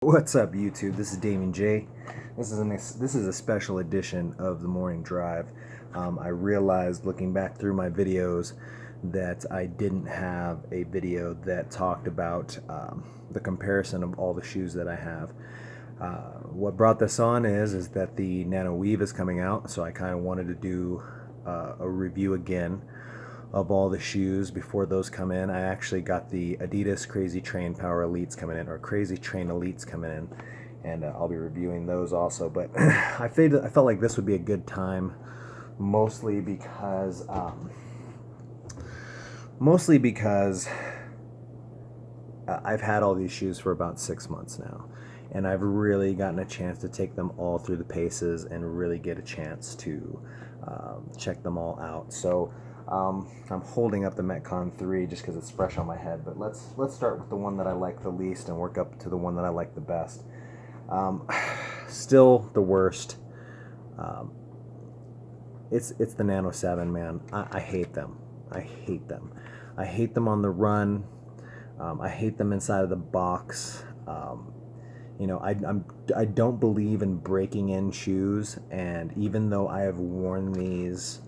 What's up, YouTube? This is Damien J. This is a special edition of the morning drive. I realized looking back through my videos that I didn't have a video that talked about the comparison of all the shoes that I have. What brought this on is that the Nano Weave is coming out, so I kind of wanted to do a review again of all the shoes before those come in. I actually got the Adidas Crazy Train Power Elites coming in, or Crazy Train Elites coming in, and I'll be reviewing those also. But I felt like this would be a good time, mostly because I've had all these shoes for about 6 months now, and I've really gotten a chance to take them all through the paces and really get a chance to check them all out. So I'm holding up the Metcon 3 just because it's fresh on my head, but let's start with the one that I like the least and work up to the one that I like the best. Still the worst. It's the Nano 7, man. I hate them. I hate them. I hate them on the run. I hate them inside of the box. I don't believe in breaking in shoes, and even though I have worn these,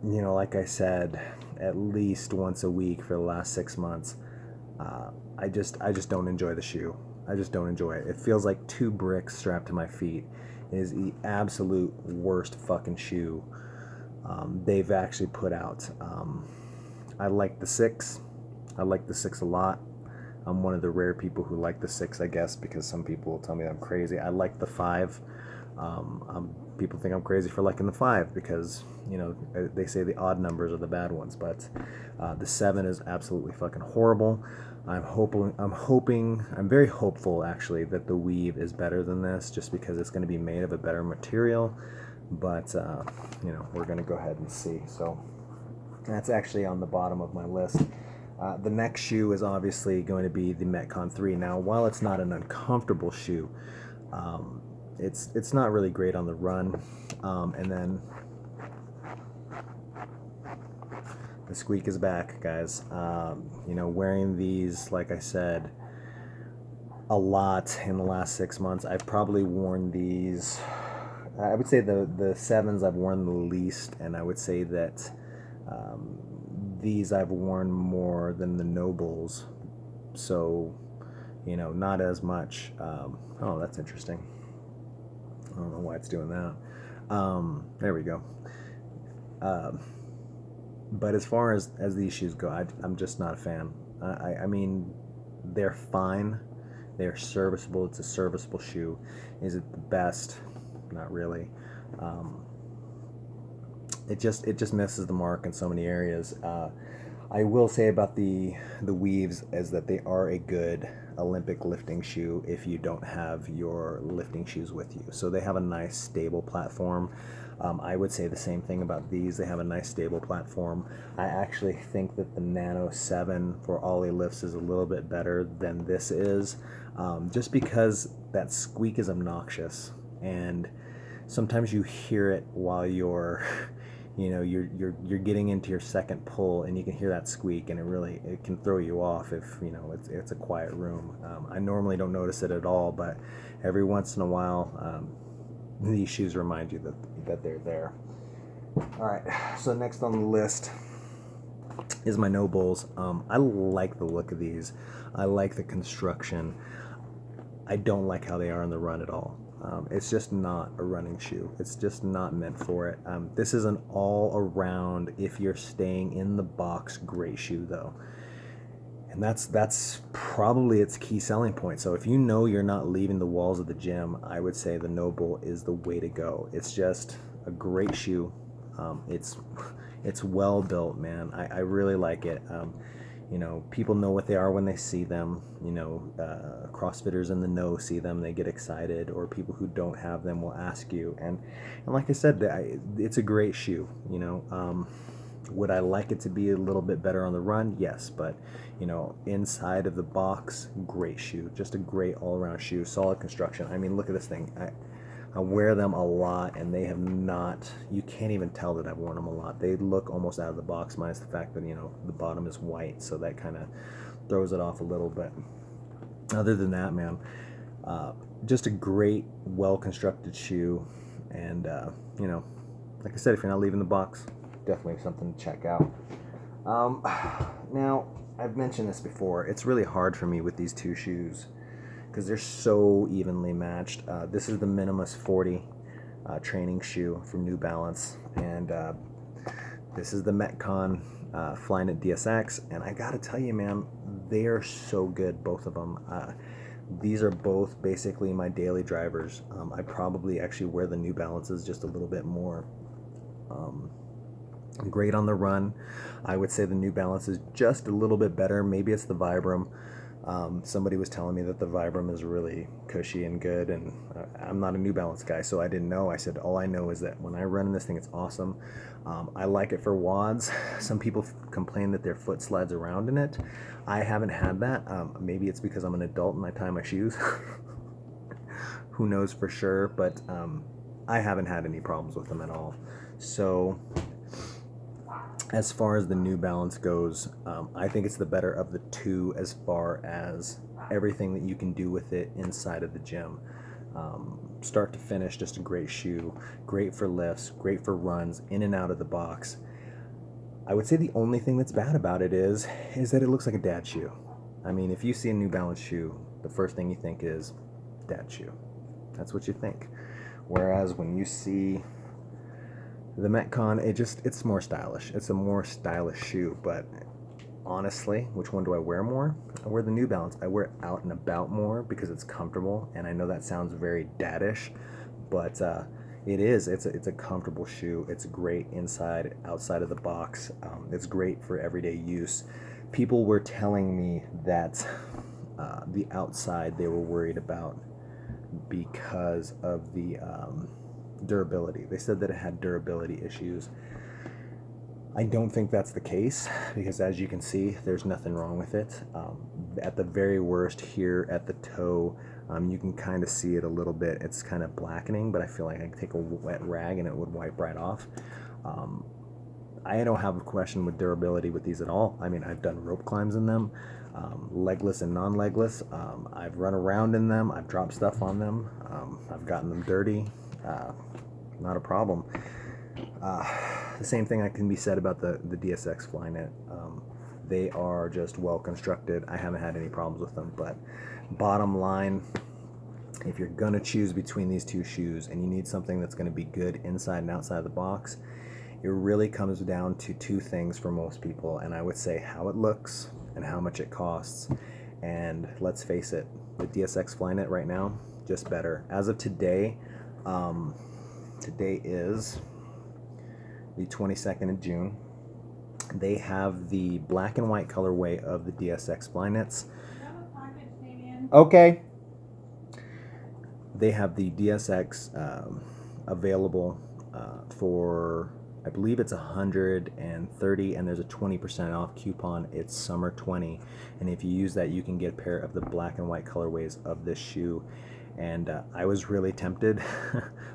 like I said, at least once a week for the last 6 months, I just don't enjoy the shoe. I just don't enjoy it. It feels like two bricks strapped to my feet. It is the absolute worst fucking shoe they've actually put out. I like the 6. I like the 6 a lot. I'm one of the rare people who like the 6, I guess, because some people will tell me I'm crazy. I like the 5. People think I'm crazy for liking the 5 because, they say the odd numbers are the bad ones, but the 7 is absolutely fucking horrible. I'm very hopeful, actually, that the weave is better than this, just because it's going to be made of a better material, but, we're going to go ahead and see. So that's actually on the bottom of my list. The next shoe is obviously going to be the Metcon 3. Now, while it's not an uncomfortable shoe, it's not really great on the run. And then the squeak is back, guys. Wearing these, like I said, a lot in the last 6 months. I've probably worn these. I would say the 7s I've worn the least, and I would say that these I've worn more than the Nobles, so not as much. Oh, that's interesting. I don't know why it's doing that. There we go. But as far as these shoes go, I'm just not a fan. I mean, they're fine. They're serviceable. It's a serviceable shoe. Is it the best? Not really. It just misses the mark in so many areas. I will say about the weaves is that they are a good Olympic lifting shoe if you don't have your lifting shoes with you. So they have a nice stable platform. I would say the same thing about these. They have a nice stable platform. I actually think that the Nano 7 for ollie lifts is a little bit better than this is, just because that squeak is obnoxious, and sometimes you hear it while you're you're getting into your second pull, and you can hear that squeak, and it can throw you off if it's a quiet room. I normally don't notice it at all, but every once in a while, these shoes remind you that they're there. All right, so next on the list is my Nobles. I like the look of these. I like the construction. I don't like how they are on the run at all. It's just not a running shoe. It's just not meant for it. This is an all-around, if you're staying in the box, great shoe, though. And that's probably its key selling point. So if you're not leaving the walls of the gym, I would say the Noble is the way to go. It's just a great shoe. It's well built, man. I really like it. People know what they are when they see them. CrossFitters in the know see them, they get excited, or people who don't have them will ask you. And like I said, it's a great shoe. Would I like it to be a little bit better on the run? Yes, but inside of the box, great shoe. Just a great all-around shoe, solid construction. I mean, look at this thing. I wear them a lot, and they have not, you can't even tell that I've worn them a lot. They look almost out of the box, minus the fact that, the bottom is white, so that kind of throws it off a little bit. other than that, man, just a great, well-constructed shoe. And, you know, like I said, if you're not leaving the box, definitely something to check out. Now, I've mentioned this before. It's really hard for me with these two shoes because they're so evenly matched. This is the Minimus 40 training shoe from New Balance, and this is the Metcon Flyknit DSX. And I gotta tell you, man, they are so good, both of them. These are both basically my daily drivers. I probably actually wear the New Balances just a little bit more. Great on the run. I would say the New Balance is just a little bit better. Maybe it's the Vibram. Somebody was telling me that the Vibram is really cushy and good, and I'm not a New Balance guy, so I didn't know. I said all I know is that when I run in this thing, it's awesome. I like it for WODs. Some people complain that their foot slides around in it. I haven't had that. Maybe it's because I'm an adult and I tie my shoes. Who knows for sure, but I haven't had any problems with them at all. So as far as the New Balance goes, I think it's the better of the two as far as everything that you can do with it inside of the gym. Start to finish, just a great shoe, great for lifts, great for runs, in and out of the box. I would say the only thing that's bad about it is that it looks like a dad shoe. I mean, if you see a New Balance shoe, the first thing you think is dad shoe. That's what you think. Whereas when you see the Metcon, it's more stylish. It's a more stylish shoe, but honestly, which one do I wear more? I wear the New Balance. I wear it out and about more because it's comfortable, and I know that sounds very daddish, but it is. It's a comfortable shoe. It's great inside, outside of the box. It's great for everyday use. People were telling me that the outside they were worried about because of the durability. They said that it had durability issues. I don't think that's the case because, as you can see, there's nothing wrong with it. At the very worst, here at the toe, you can kind of see it a little bit. It's kind of blackening, but I feel like I could take a wet rag and it would wipe right off. I don't have a question with durability with these at all. I mean, I've done rope climbs in them, legless and non-legless. I've run around in them. I've dropped stuff on them. I've gotten them dirty. Not a problem. The same thing can be said about the DSX Flyknit. They are just well constructed. I haven't had any problems with them, but bottom line, if you're gonna choose between these two shoes and you need something that's gonna be good inside and outside of the box, it really comes down to two things for most people, and I would say how it looks and how much it costs. And let's face it, the DSX Flyknit right now, just better. As of today, today is the 22nd of June. They have the black and white colorway of the DSX Flyknits. Okay. They have the DSX available for, I believe it's $130, and there's a 20% off coupon. It's summer 20, and if you use that, you can get a pair of the black and white colorways of this shoe. And I was really tempted,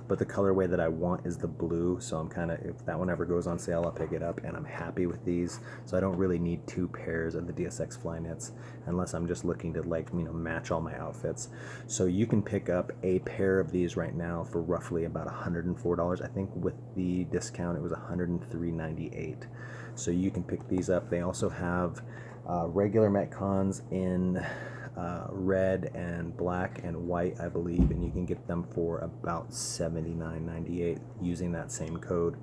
but the colorway that I want is the blue, so I'm kind of, if that one ever goes on sale, I'll pick it up, and I'm happy with these. So I don't really need two pairs of the DSX Flyknits unless I'm just looking to, like, you know, match all my outfits. So you can pick up a pair of these right now for roughly about $104. I think with the discount it was $103.98. So you can pick these up. They also have regular Metcons in red and black and white, I believe, and you can get them for about $79.98 using that same code.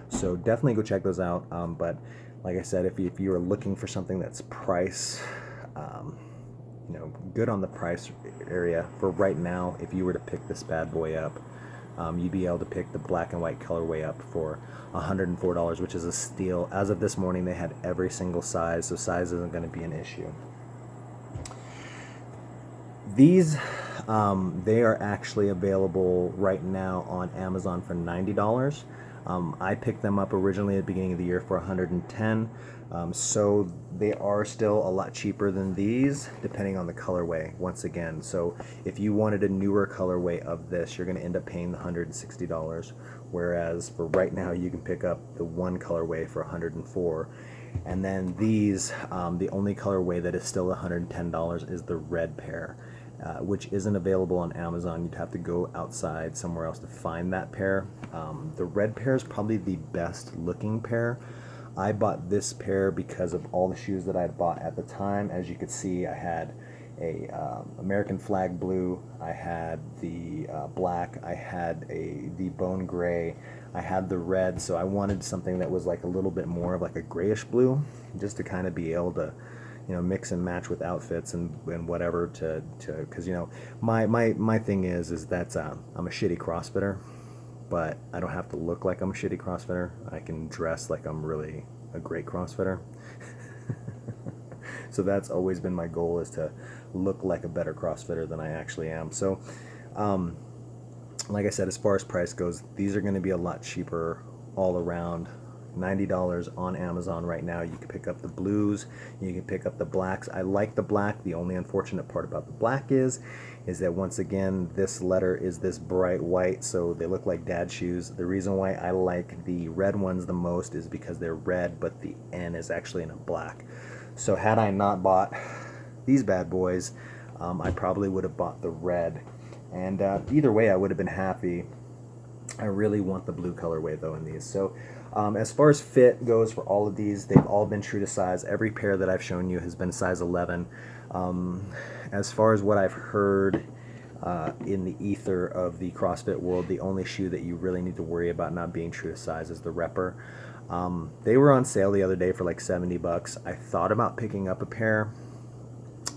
So definitely go check those out. But like I said, if you are looking for something that's price, you know, good on the price area for right now, if you were to pick this bad boy up, you'd be able to pick the black and white colorway up for $104, which is a steal. As of this morning, they had every single size, so size isn't going to be an issue. These, they are actually available right now on Amazon for $90. I picked them up originally at the beginning of the year for $110. So they are still a lot cheaper than these, depending on the colorway, once again. So if you wanted a newer colorway of this, you're going to end up paying the $160, whereas for right now, you can pick up the one colorway for $104. And then these, the only colorway that is still $110 is the red pair, which isn't available on Amazon. You'd have to go outside somewhere else to find that pair. The red pair is probably the best looking pair. I bought this pair because of all the shoes that I bought at the time. As you could see, I had a American flag blue, I had the black, I had the bone gray, I had the red. So I wanted something that was like a little bit more of like a grayish blue, just to kind of be able to, you know, mix and match with outfits and whatever to because, you know, my thing is that I'm a shitty CrossFitter, but I don't have to look like I'm a shitty CrossFitter. I can dress like I'm really a great CrossFitter. So that's always been my goal, is to look like a better CrossFitter than I actually am. So like I said, as far as price goes, these are going to be a lot cheaper all around. $90 on Amazon right now. You can pick up the blues, you can pick up the blacks. I like the black. The only unfortunate part about the black is that once again, this letter is this bright white, so they look like dad shoes. The reason why I like the red ones the most is because they're red, but the N is actually in a black. So had I not bought these bad boys, I probably would have bought the red. And either way, I would have been happy. I really want the blue colorway though in these. So as far as fit goes for all of these, they've all been true to size. Every pair that I've shown you has been size 11. As far as what I've heard in the ether of the CrossFit world, the only shoe that you really need to worry about not being true to size is the Repper. They were on sale the other day for like $70. I thought about picking up a pair.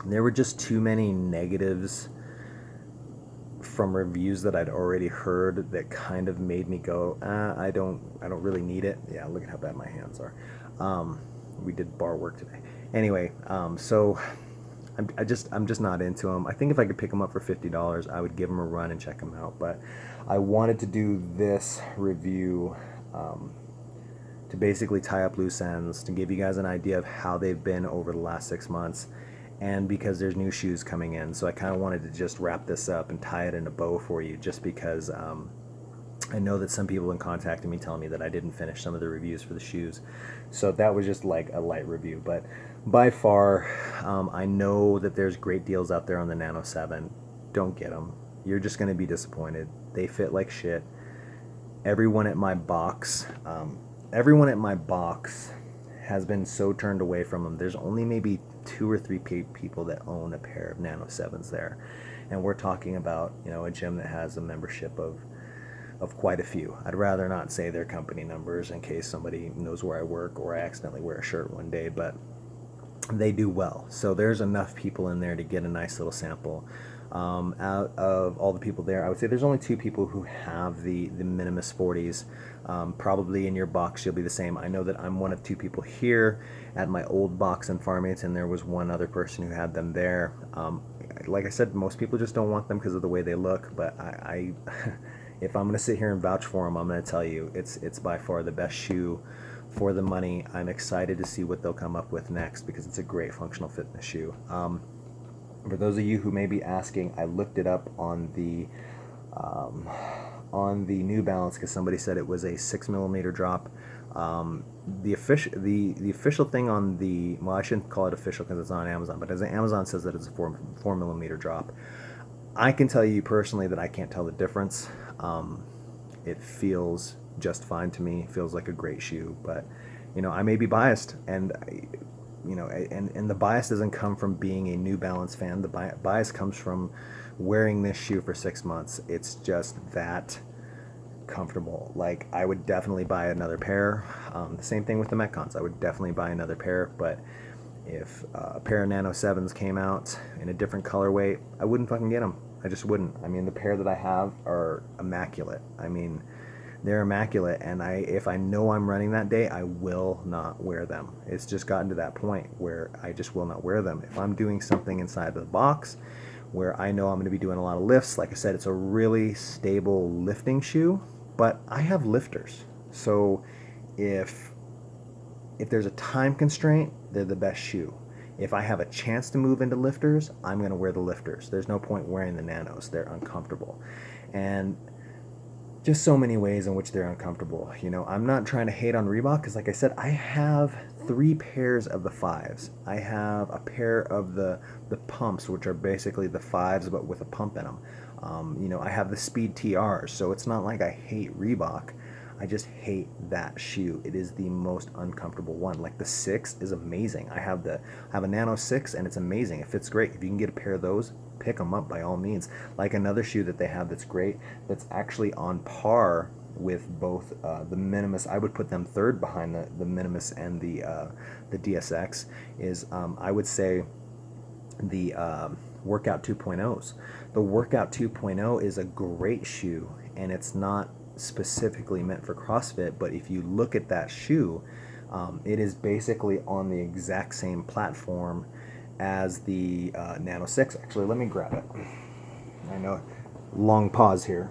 There were just too many negatives from reviews that I'd already heard that kind of made me go, I don't really need it. Yeah, look at how bad my hands are. We did bar work today. Anyway, so I'm just not into them. I think if I could pick them up for $50, I would give them a run and check them out. But I wanted to do this review to basically tie up loose ends, to give you guys an idea of how they've been over the last 6 months, and because there's new shoes coming in. So I kind of wanted to just wrap this up and tie it in a bow for you, just because I know that some people have been contacting me telling me that I didn't finish some of the reviews for the shoes. So that was just like a light review. But by far, I know that there's great deals out there on the Nano 7. Don't get them. You're just going to be disappointed. They fit like shit. Everyone at my box has been so turned away from them. There's only maybe 2 or 3 people that own a pair of Nano 7s there. And we're talking about, you know, a gym that has a membership of quite a few. I'd rather not say their company numbers in case somebody knows where I work or I accidentally wear a shirt one day, but they do well. So there's enough people in there to get a nice little sample. Out of all the people there, I would say there's only 2 people who have the Minimus 40s. Probably in your box you'll be the same. I know that I'm one of 2 people here. At my old box in Farmington, there was one other person who had them there. Like I said, most people just don't want them because of the way they look, but I if I'm going to sit here and vouch for them, I'm going to tell you it's by far the best shoe for the money. I'm excited to see what they'll come up with next because it's a great functional fitness shoe. For those of you who may be asking, I looked it up on the New Balance because somebody said it was a 6mm drop. The official thing on the, well, I shouldn't call it official because it's on Amazon, but as Amazon says that it's a 4mm drop. I can tell you personally that I can't tell the difference. It feels just fine to me. It feels like a great shoe, but you know, I may be biased, and you know, and the bias doesn't come from being a New Balance fan. The bias comes from wearing this shoe for 6 months. It's just that comfortable. Like, I would definitely buy another pair. The same thing with the Metcons. I would definitely buy another pair, but if a pair of Nano 7s came out in a different colorway, I wouldn't fucking get them. I just wouldn't. I mean, the pair that I have are immaculate. I mean, they're immaculate, and if I know I'm running that day, I will not wear them. It's just gotten to that point where I just will not wear them. If I'm doing something inside of the box where I know I'm going to be doing a lot of lifts, like I said, it's a really stable lifting shoe, but I have lifters. So if there's a time constraint, they're the best shoe. If I have a chance to move into lifters, I'm going to wear the lifters. There's no point wearing the Nanos. They're uncomfortable. And just so many ways in which they're uncomfortable. You know, I'm not trying to hate on Reebok because, like I said, I have 3 pairs of the 5s. I have a pair of the pumps, which are basically the 5s but with a pump in them. You know, I have the Speed TRs, so it's not like I hate Reebok. I just hate that shoe. It is the most uncomfortable one. Like the 6 is amazing. I have a Nano 6 and it's amazing. It fits great. If you can get a pair of those, pick them up by all means. Like another shoe that they have that's great, that's actually on par with both the Minimus. I would put them third behind the Minimus and the DSX is I would say the Workout 2.0s. The Workout 2.0 is a great shoe, and it's not specifically meant for CrossFit, but if you look at that shoe, it is basically on the exact same platform as the Nano 6. Actually, let me grab it. I know, long pause here.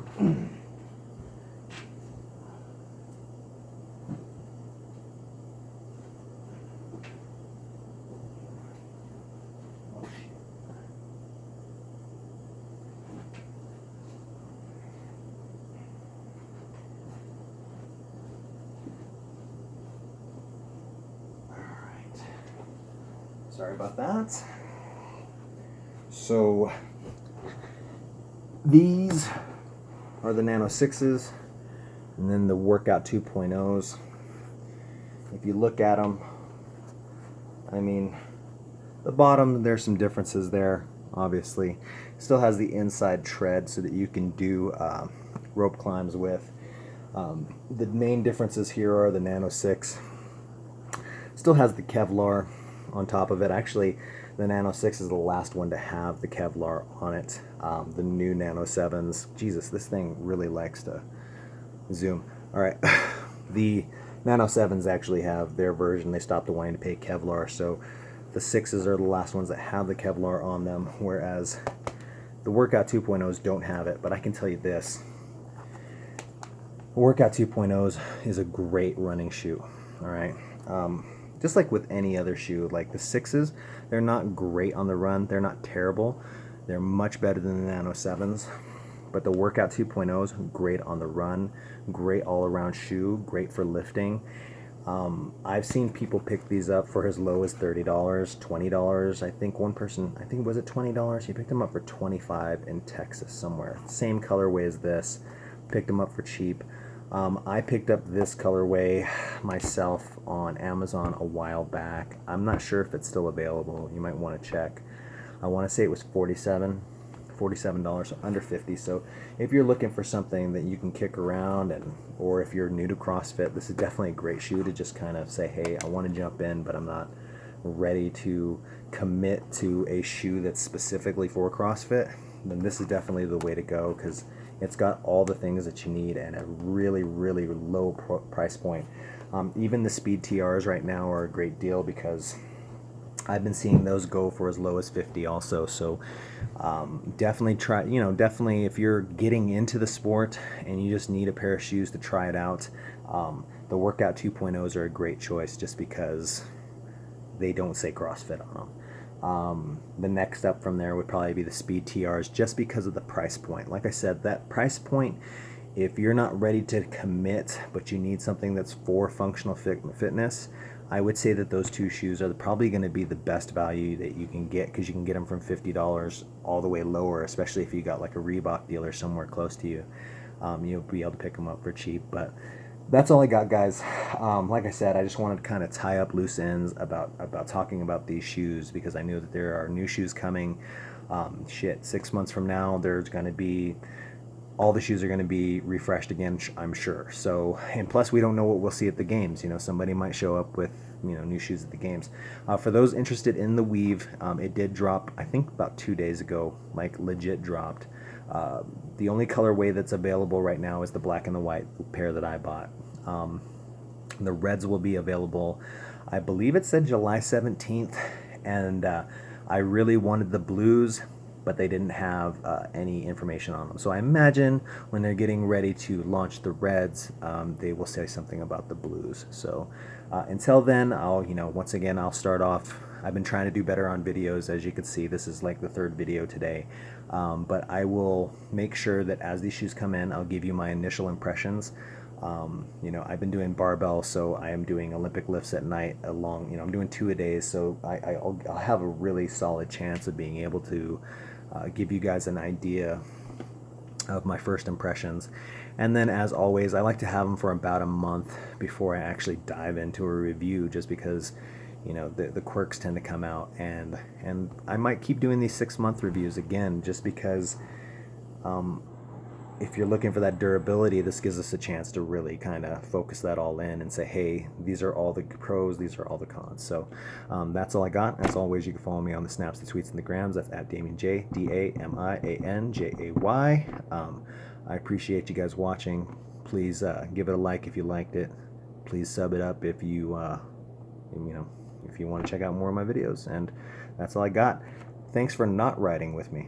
Sorry about that. So these are the Nano 6s, and then the Workout 2.0s. If you look at them, I mean, the bottom, there's some differences there, obviously. Still has the inside tread so that you can do rope climbs with. The main differences here are the Nano 6 still has the Kevlar on top of it. Actually, the Nano 6 is the last one to have the Kevlar on it. The new Nano 7s, Jesus, this thing really likes to zoom. All right, the Nano 7s actually have their version. They stopped wanting to pay Kevlar, so the 6s are the last ones that have the Kevlar on them, whereas the Workout 2.0s don't have it. But I can tell you this, Workout 2.0s is a great running shoe, all right? Just like with any other shoe, like the 6s, they're not great on the run. They're not terrible. They're much better than the Nano 7s. But the Workout 2.0s, great on the run, great all-around shoe, great for lifting. I've seen people pick these up for as low as $30, $20. I think one person, I think was it $20? He picked them up for $25 in Texas somewhere. Same colorway as this. Picked them up for cheap. I picked up this colorway myself on Amazon a while back. I'm not sure if it's still available. You might want to check. I want to say it was $47, so under 50. So if you're looking for something that you can kick around, or if you're new to CrossFit, this is definitely a great shoe to just kind of say, hey, I want to jump in, but I'm not ready to commit to a shoe that's specifically for CrossFit. Then this is definitely the way to go, because it's got all the things that you need at a really, really low price point. Even the Speed TRs right now are a great deal, because I've been seeing those go for as low as 50 also. So definitely try, definitely if you're getting into the sport and you just need a pair of shoes to try it out, the Workout 2.0s are a great choice, just because they don't say CrossFit on them. The next up from there would probably be the Speed TRs, just because of the price point. Like I said, that price point, if you're not ready to commit, but you need something that's for functional fitness, I would say that those two shoes are probably going to be the best value that you can get, because you can get them from $50 all the way lower, especially if you got like a Reebok dealer somewhere close to you. You'll be able to pick them up for cheap. But that's all I got, guys. Like I said, I just wanted to kind of tie up loose ends about talking about these shoes, because I knew that there are new shoes coming. 6 months from now, there's going to be, all the shoes are going to be refreshed again, I'm sure. So, and plus we don't know what we'll see at the games. Somebody might show up with, new shoes at the games. For those interested in the Weave, it did drop, I think about 2 days ago, like legit dropped. The only colorway that's available right now is the black and the white pair that I bought. The reds will be available, I believe it said July 17th, and I really wanted the blues, but they didn't have any information on them. So I imagine when they're getting ready to launch the reds, they will say something about the blues. So until then, once again, I'll start off. I've been trying to do better on videos. As you can see, this is like the 3rd video today. But I will make sure that as these shoes come in, I'll give you my initial impressions. You know, I've been doing barbell, so I am doing Olympic lifts at night along, you know, I'm doing 2 a days, so I'll have a really solid chance of being able to give you guys an idea of my first impressions. And then, as always, I like to have them for about a month before I actually dive into a review, just because, you know, the quirks tend to come out, and I might keep doing these 6-month reviews again, just because if you're looking for that durability, this gives us a chance to really kind of focus that all in and say, hey, these are all the pros, these are all the cons. So that's all I got. As always, you can follow me on the snaps, the tweets, and the grams. That's at Damian J, DAMIANJAY. I appreciate you guys watching. Please give it a like if you liked it. Please sub it up if you if you want to check out more of my videos. And that's all I got. Thanks for not riding with me.